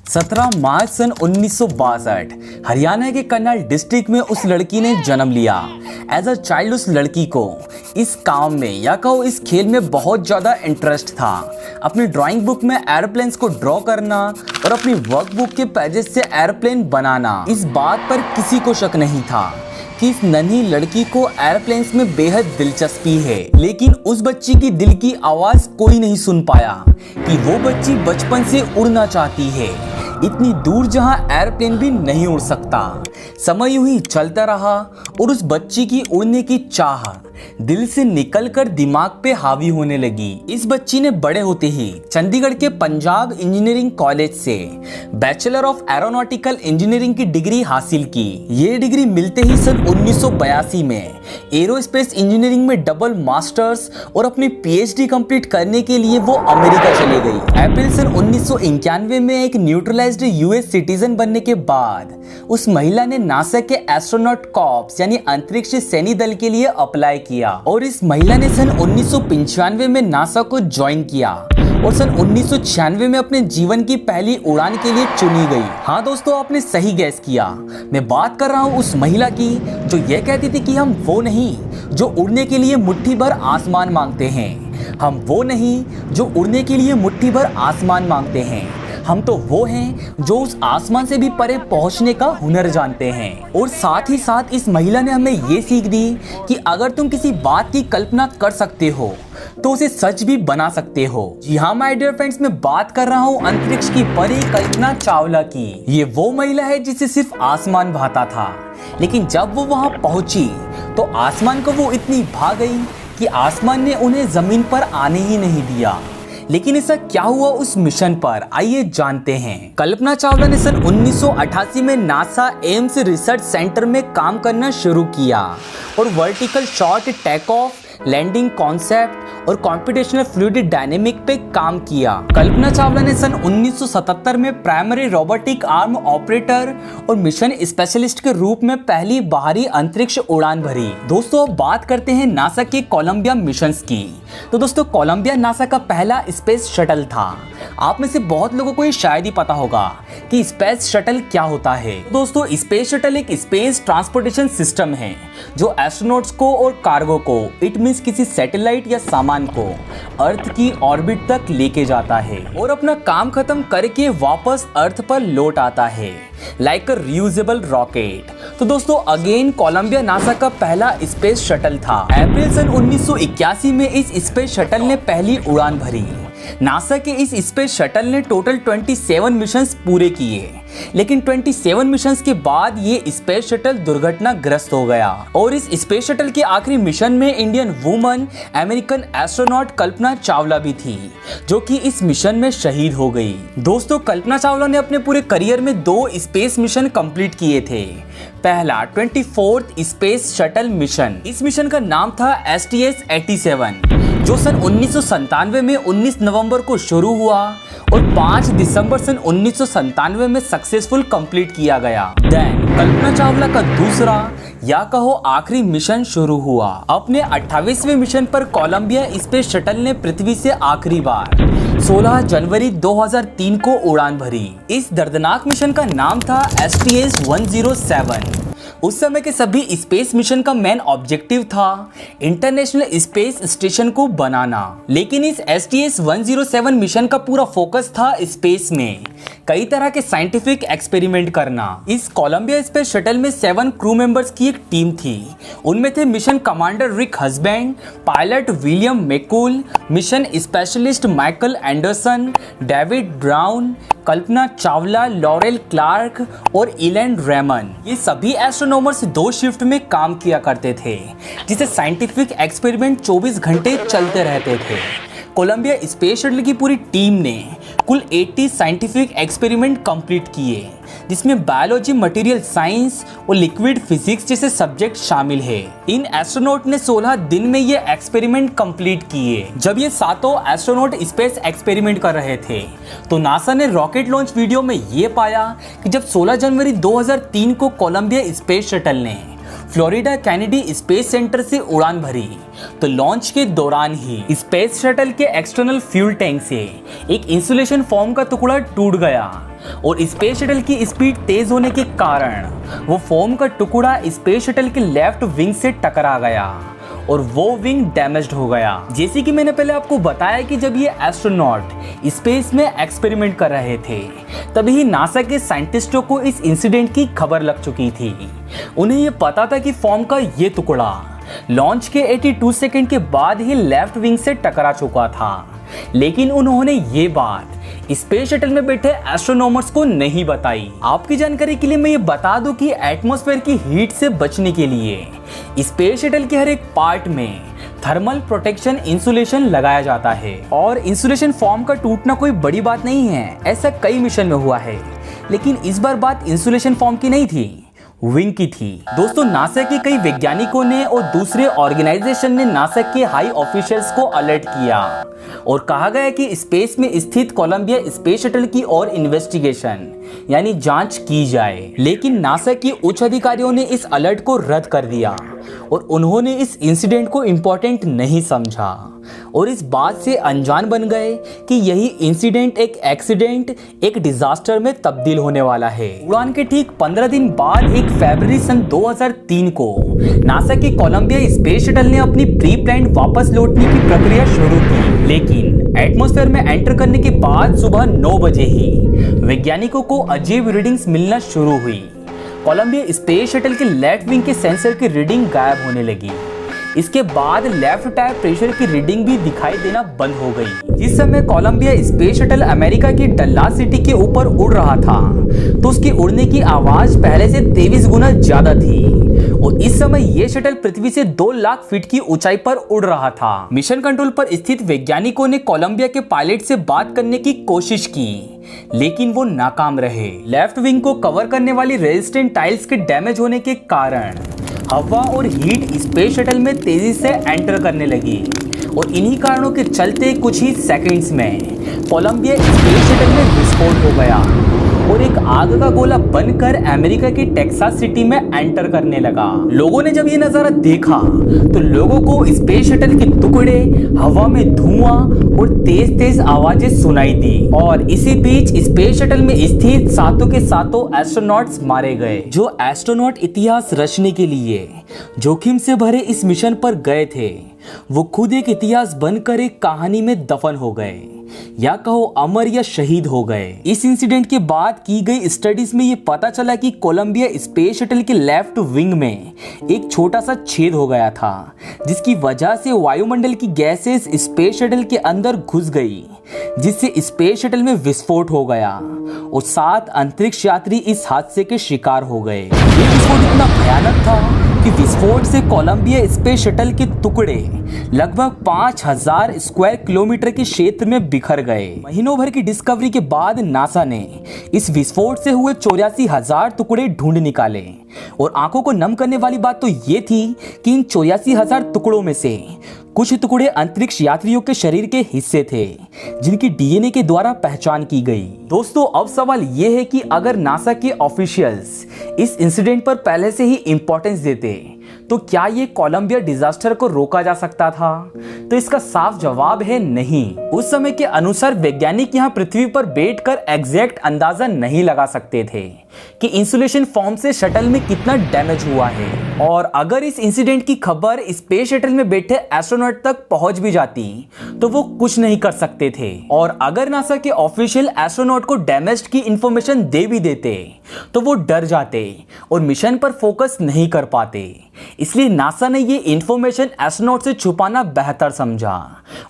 17 मार्च सन 1962 हरियाणा के करनाल डिस्ट्रिक्ट में उस लड़की ने जन्म लिया। एज अ चाइल्ड उस लड़की को इस काम में या कहो इस खेल में बहुत ज़्यादा इंटरेस्ट था। अपनी ड्राइंग बुक में एरोप्लेन्स को ड्रॉ करना और अपनी वर्क बुक के पेजेस से एरोप्लेन बनाना, इस बात पर किसी को शक नहीं था कि इस नन्ही लड़की को एरोप्लेन्स में बेहद दिलचस्पी है। लेकिन उस बच्ची की दिल की आवाज़ कोई नहीं सुन पाया कि वो बच्ची बचपन से उड़ना चाहती है, इतनी दूर जहां एरोप्लेन भी नहीं उड़ सकता। समय यूं ही चलता रहा और उस बच्ची की उड़ने की चाह दिल से निकलकर दिमाग पे हावी होने लगी। इस बच्ची ने बड़े होते ही चंडीगढ़ के पंजाब इंजीनियरिंग कॉलेज से बैचलर ऑफ एरोनॉटिकल इंजीनियरिंग की डिग्री हासिल की। ये डिग्री मिलते ही सन 1982 में एरोस्पेस इंजीनियरिंग में डबल मास्टर्स और अपनी पीएचडी कंप्लीट करने के लिए वो अमेरिका चले गई। अप्रैल सन 1991 में एक न्यूट्रलाइज्ड यूएस सिटीजन बनने के बाद उस महिला ने नासा के एस्ट्रोनॉट कॉर्प्स यानी अंतरिक्ष सैन्य दल के लिए अप्लाई किया और इस महिला ने सन 1995 में नासा को ज्वाइन किया और सन 1996 में अपने जीवन की पहली उड़ान के लिए चुनी गई। हाँ दोस्तों, आपने सही गैस किया, मैं बात कर रहा हूँ उस महिला की जो ये कहती थी कि हम वो नहीं जो उड़ने के लिए मुट्ठी भर आसमान मांगते हैं, हम वो नहीं जो उड़ने के लिए मुट्ठी भर आसमान मांगते हैं, हम तो वो हैं जो उस आसमान से भी परे पहुंचने का हुनर जानते हैं। और साथ ही साथ इस महिला ने हमें ये सीख दी कि अगर तुम किसी बात की कल्पना कर सकते हो तो उसे सच भी बना सकते हो। जी हाँ माय डियर फ्रेंड्स, मैं बात कर रहा हूँ अंतरिक्ष की परी कल्पना चावला की। ये वो महिला है जिसे सिर्फ आसमान भाता था, लेकिन जब वो वहाँ पहुंची तो आसमान को वो इतनी भा गई कि आसमान ने उन्हें जमीन पर आने ही नहीं दिया। लेकिन ऐसा क्या हुआ उस मिशन पर, आइए जानते हैं। कल्पना चावला ने सन 1988 में नासा एम्स रिसर्च सेंटर में काम करना शुरू किया और vertical short take off, landing concept और कॉम्पिटिशनल फ्लूइड डायनेमिक पे काम किया। कल्पना चावला ने सन 1977 में प्राइमरी रोबोटिक आर्म ऑपरेटर और मिशन स्पेशलिस्ट के रूप में पहली बाहरी अंतरिक्ष उड़ान भरी। दोस्तों, अब बात करते हैं नासा के कोलंबिया मिशंस की। तो दोस्तों, कोलंबिया नासा का पहला स्पेस शटल था। आप में से बहुत लोगों को ये शायद ही पता होगा कि स्पेस शटल क्या होता है। दोस्तों, स्पेस शटल एक स्पेस ट्रांसपोर्टेशन सिस्टम है जो एस्ट्रोनॉट्स को और कार्गो को, इट मींस किसी सैटेलाइट या सामान को अर्थ की ऑर्बिट तक लेके जाता है और अपना काम खत्म करके वापस अर्थ पर लौट आता है, लाइक अ रियूजेबल रॉकेट। तो दोस्तों, अगेन कोलंबिया नासा का पहला स्पेस शटल था। अप्रैल सन 1981 में इस स्पेस शटल ने पहली उड़ान भरी। नासा के इस स्पेस शटल ने टोटल 27 मिशंस पूरे किए, लेकिन 27 मिशंस के बाद ये स्पेस शटल दुर्घटनाग्रस्त हो गया और इस स्पेस शटल के आखिरी मिशन में Indian woman American astronaut Kalpana Chawla भी थी, जो कि इस मिशन में शहीद हो गई। दोस्तों, कल्पना चावला ने अपने पूरे करियर में 2 स्पेस मिशन कंप्लीट किए थे। पहला 24th स्पेस शटल मिशन, इस मिशन का नाम था STS-87, जो सन 1997 में 19 नवंबर को शुरू हुआ और 5 दिसंबर सन 1997 में सक्सेसफुल कंप्लीट किया गया। देन कल्पना चावला का दूसरा या कहो आखिरी मिशन शुरू हुआ। अपने 28वें मिशन पर कोलंबिया स्पेस शटल ने पृथ्वी से आखिरी बार 16 जनवरी 2003 को उड़ान भरी। इस दर्दनाक मिशन का नाम था STS-107। उस समय के सभी स्पेस मिशन का मेन ऑब्जेक्टिव था इंटरनेशनल स्पेस स्टेशन को बनाना, लेकिन इस STS-107 मिशन का पूरा फोकस था स्पेस में कई तरह के साइंटिफिक एक्सपेरिमेंट करना। इस कोलंबिया स्पेस शटल में 7 क्रू मेंबर्स की एक टीम थी। उनमें थे mission commander Rick Husband, pilot William McCool, mission specialist Michael Anderson, David Brown, Kalpana Chawla, Laurel Clark और इलैन रेमन। ये सभी एस्ट्रोनॉमर्स 2 शिफ्ट में काम किया करते थे, जिसे साइंटिफिक एक्सपेरिमेंट 24 घंटे चलते रहते थे। कोलंबिया स्पेस शटल की पूरी टीम ने कुल 80 साइंटिफिक एक्सपेरिमेंट कंप्लीट किए, जिसमें बायोलॉजी, मटेरियल साइंस और लिक्विड फिजिक्स जैसे सब्जेक्ट शामिल है। इन एस्ट्रोनॉट ने 16 दिन में ये एक्सपेरिमेंट कंप्लीट किए। जब ये 7 एस्ट्रोनॉट स्पेस एक्सपेरिमेंट कर रहे थे तो नासा ने रॉकेट लॉन्च वीडियो में ये पाया कि जब 16 जनवरी 2003 को कोलंबिया स्पेस शटल ने फ्लोरिडा कैनेडी स्पेस सेंटर से उड़ान भरी तो लॉन्च के दौरान ही स्पेस शटल के एक्सटर्नल फ्यूल टैंक से एक इंसुलेशन फोम का टुकड़ा टूट गया और स्पेस शटल की स्पीड तेज होने के कारण वो फोम का टुकड़ा स्पेस शटल के लेफ्ट विंग से टकरा गया और वो विंग डैमेज्ड हो गया। जैसे कि मैंने पहले आपको बताया कि जब ये एस्ट्रोनॉट स्पेस में एक्सपेरिमेंट कर रहे थे तभी नासा के साइंटिस्टों को इस इंसिडेंट की खबर लग चुकी थी। उन्हें ये पता था कि फोम का ये टुकड़ा लॉन्च के 82 सेकंड के बाद ही लेफ्ट विंग से टकरा चुका था, लेकिन उन्होंने ये बात स्पेस शटल में बैठे एस्ट्रोनॉमर्स को नहीं बताई। आपकी जानकारी के लिए मैं ये बता दूं कि एटमॉस्फेयर की हीट से बचने के लिए स्पेस शटल के हर एक पार्ट में थर्मल प्रोटेक्शन इंसुलेशन लगाया जाता है और इंसुलेशन फॉर्म का टूटना कोई बड़ी बात नहीं है, ऐसा कई मिशन में हुआ है। लेकिन इस बार बात इंसुलेशन फॉर्म की नहीं थी, विंग की थी। दोस्तों, नासा के कई वैज्ञानिकों ने और दूसरे ऑर्गेनाइजेशन ने नासा के हाई ऑफिशियल्स को अलर्ट किया और कहा गया कि स्पेस में स्थित कोलंबिया स्पेस शटल की और इन्वेस्टिगेशन यानी जांच की जाए। लेकिन नासा के उच्च अधिकारियों ने इस अलर्ट को रद्द कर दिया और उन्होंने इस इंसिडेंट को इम्पोर्टेंट नहीं समझा और इस बात से अनजान बन गए कि यही इंसिडेंट एक एक्सीडेंट एक डिजास्टर में तब्दील होने वाला है। उड़ान के ठीक 15 दिन बाद 1 फरवरी सन 2003 को नासा के कोलंबिया स्पेस शटल ने अपनी प्री प्लान्ड वापस लौटने की प्रक्रिया शुरू की, लेकिन एटमॉस्फेयर में एंटर करने के बाद सुबह 9 बजे ही वैज्ञानिकों को अजीब रीडिंग्स मिलना शुरू हुई। कोलंबिया स्पेस शटल के लेफ्ट विंग के सेंसर की रीडिंग गायब होने लगी। इसके बाद लेफ्ट टायर प्रेशर की रीडिंग भी दिखाई देना बंद हो गई। जिस समय कोलंबिया स्पेस शटल अमेरिका की डल्लास सिटी के ऊपर उड़ रहा था तो उसकी उड़ने की आवाज पहले से 23 गुना ज्यादा थी और इस समय ये शटल पृथ्वी से 2 लाख फीट की ऊंचाई पर उड़ रहा था। मिशन कंट्रोल पर स्थित वैज्ञानिकों ने कोलंबिया के पायलट से बात करने की कोशिश की, लेकिन वो नाकाम रहे। लेफ्ट विंग को कवर करने वाली रेजिस्टेंट टाइल्स के डैमेज होने के कारण हवा और हीट स्पेस शटल में तेजी से एंटर करने लगी और इन्हीं कारणों के चलते कुछ ही सेकंड्स में कोलंबिया स्पेस शटल में विस्फोट हो गया और एक आग का गोला बनकर अमेरिका की टेक्सास सिटी में एंटर करने लगा। लोगों ने जब ये नजारा देखा तो लोगों को स्पेस शटल के टुकड़े, हवा में धुआं और तेज तेज आवाजें सुनाई दी और इसी बीच स्पेस शटल में स्थित सातों के सातों एस्ट्रोनॉट्स मारे गए। जो एस्ट्रोनॉट इतिहास रचने के लिए जोखिम से भरे इस मिशन पर गए थे वो खुद एक इतिहास बनकर एक कहानी में दफन हो गए, या कहो अमर या शहीद हो गए। इस इंसिडेंट के बाद की गई स्टडीज में ये पता चला कि कोलंबिया स्पेस शटल के लेफ्ट विंग में एक छोटा सा छेद हो गया था, जिसकी वजह से वायुमंडल की गैसेस स्पेस शटल के अंदर घुस गई, जिससे स्पेस शटल में विस्फोट हो गया और 7 अंतरिक्ष यात्री इस हादसे के शिकार हो गए। ये विस्फोट इतना भयानक था कि विस्फोट से कोलंबिया स्पेस शटल के टुकड़े लगभग 5000 स्क्वायर किलोमीटर के क्षेत्र में बिखर गए। महीनों भर की डिस्कवरी के बाद नासा ने इस विस्फोट से हुए 84,000 टुकड़े ढूंढ निकाले और आंखों को नम करने वाली बात तो ये थी कि इन 84,000 टुकड़ों में से कुछ टुकड़े अंतरिक्ष यात्रियों के शरीर के हिस्से थे जिनकी डीएनए के द्वारा पहचान की गई। दोस्तों, अब सवाल ये है कि अगर नासा के ऑफिशियल्स इस इंसिडेंट पर पहले से ही इंपॉर्टेंस देते तो क्या ये कोलंबिया डिजास्टर को रोका जा सकता था? तो इसका साफ जवाब है नहीं। उस समय के अनुसार वैज्ञानिक यहाँ पृथ्वी पर बैठकर एग्जैक्ट अंदाजा नहीं लगा सकते थे कि इंसुलेशन फॉर्म से शटल में कितना डैमेज हुआ है और अगर इस इंसिडेंट की खबर स्पेस शटल में बैठे एस्ट्रोनॉट तक पहुंच भी जाती तो वो कुछ नहीं कर सकते थे और अगर नासा के ऑफिशियल एस्ट्रोनॉट को डैमेज की इंफॉर्मेशन दे भी देते तो वो डर जाते और मिशन पर फोकस नहीं कर पाते। इसलिए नासा ने ये इंफॉर्मेशन एस्ट्रोनॉट से छुपाना बेहतर समझा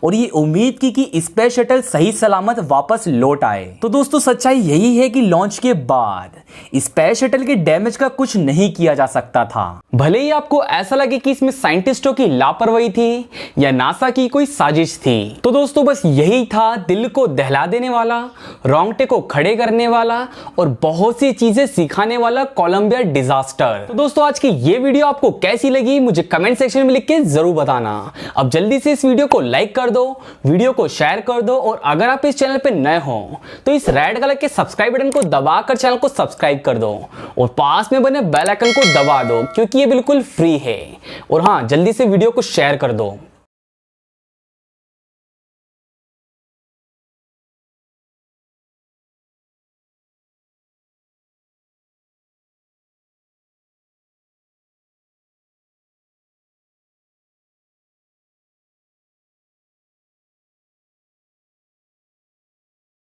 और ये उम्मीद की कि स्पेस शटल सही सलामत वापस लौट आए। तो दोस्तों, सच्चाई यही है कि लॉन्च के बाद स्पेस शटल के डैमेज का कुछ नहीं किया जा सकता था। भले ही आपको ऐसा लगे कि इसमें साइंटिस्टों की लापरवाही थी या नासा की कोई साजिश थी। तो दोस्तों, बस यही था दिल को दहला देने वाला, रोंगटे को खड़े करने वाला और बहुत सी चीजें सिखाने वाला कोलंबिया डिजास्टर। तो दोस्तों, आज की ये वीडियो आपको कैसी लगी मुझे कमेंट सेक्शन में लिख के जरूर बताना। अब जल्दी से इस वीडियो को लाइक कर दो, वीडियो को शेयर कर दो, और अगर आप इस चैनल पे नए हो तो इस रेड कलर के सब्सक्राइब बटन को दबाकर चैनल को सब्सक्राइब कर दो और पास में बने बेल आइकन को दबा दो, क्योंकि ये बिल्कुल फ्री है। और हाँ, जल्दी से वीडियो को शेयर कर दो।